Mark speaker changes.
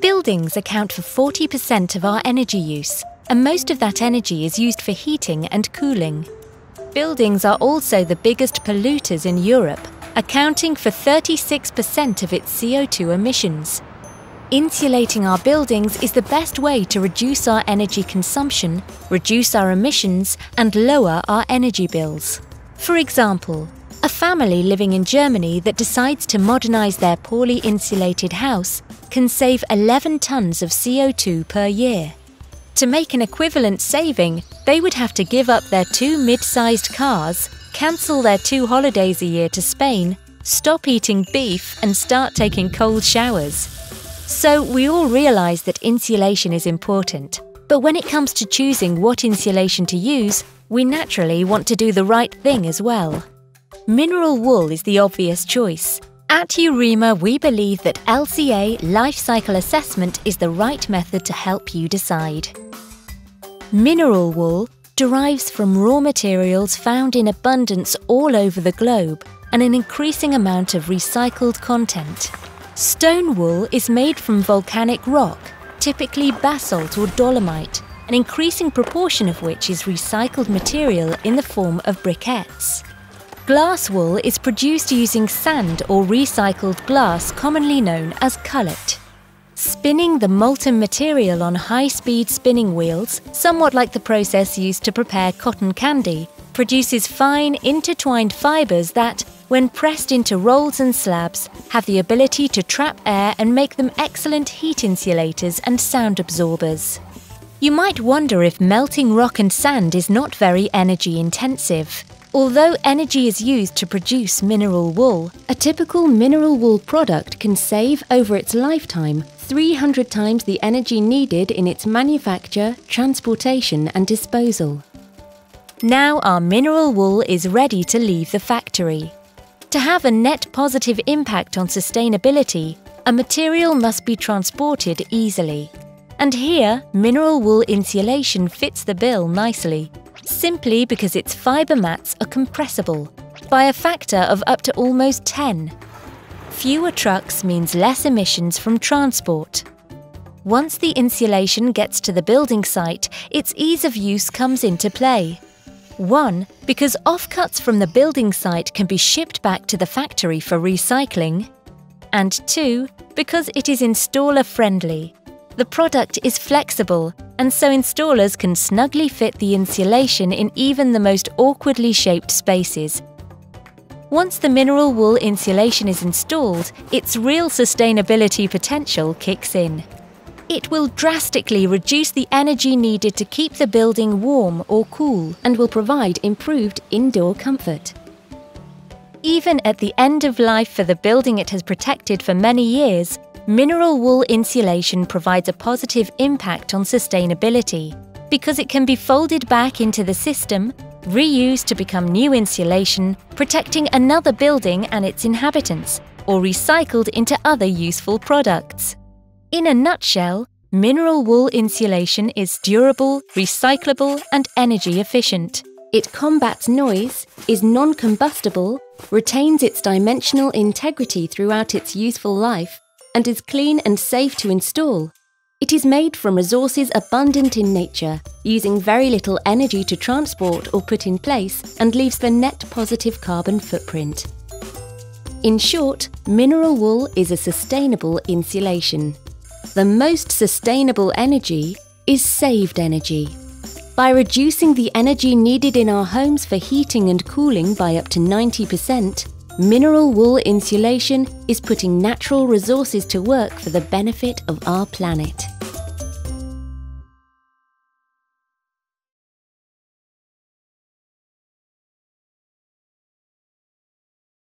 Speaker 1: Buildings account for 40% of our energy use, and most of that energy is used for heating and cooling. Buildings are also the biggest polluters in Europe, accounting for 36% of its CO2 emissions. Insulating our buildings is the best way to reduce our energy consumption, reduce our emissions, and lower our energy bills. For example, a family living in Germany that decides to modernize their poorly insulated house can save 11 tons of CO2 per year. To make an equivalent saving, they would have to give up their 2 mid-sized cars, cancel their 2 holidays a year to Spain, stop eating beef, and start taking cold showers. So we all realize that insulation is important, but when it comes to choosing what insulation to use, we naturally want to do the right thing as well. Mineral wool is the obvious choice. At Eurema, we believe that LCA life cycle assessment is the right method to help you decide. Mineral wool derives from raw materials found in abundance all over the globe and an increasing amount of recycled content. Stone wool is made from volcanic rock, typically basalt or dolomite, an increasing proportion of which is recycled material in the form of briquettes. Glass wool is produced using sand or recycled glass, commonly known as cullet. Spinning the molten material on high-speed spinning wheels, somewhat like the process used to prepare cotton candy, produces fine, intertwined fibres that, when pressed into rolls and slabs, have the ability to trap air and make them excellent heat insulators and sound absorbers. You might wonder if melting rock and sand is not very energy-intensive. Although energy is used to produce mineral wool, a typical mineral wool product can save over its lifetime 300 times the energy needed in its manufacture, transportation and disposal. Now our mineral wool is ready to leave the factory. To have a net positive impact on sustainability, a material must be transported easily. And here, mineral wool insulation fits the bill nicely, simply because its fibre mats are compressible by a factor of up to almost 10. Fewer trucks means less emissions from transport. Once the insulation gets to the building site, its ease of use comes into play. 1. Because offcuts from the building site can be shipped back to the factory for recycling. And 2. Because it is installer-friendly. The product is flexible, and so installers can snugly fit the insulation in even the most awkwardly shaped spaces. Once the mineral wool insulation is installed, its real sustainability potential kicks in. It will drastically reduce the energy needed to keep the building warm or cool and will provide improved indoor comfort. Even at the end of life for the building it has protected for many years, mineral wool insulation provides a positive impact on sustainability because it can be folded back into the system, reused to become new insulation, protecting another building and its inhabitants, or recycled into other useful products. In a nutshell, mineral wool insulation is durable, recyclable, and energy efficient. It combats noise, is non-combustible, retains its dimensional integrity throughout its useful life, and is clean and safe to install. It is made from resources abundant in nature, using very little energy to transport or put in place, and leaves the net positive carbon footprint. In short, mineral wool is a sustainable insulation. The most sustainable energy is saved energy. By reducing the energy needed in our homes for heating and cooling by up to 90%, mineral wool insulation is putting natural resources to work for the benefit of our planet.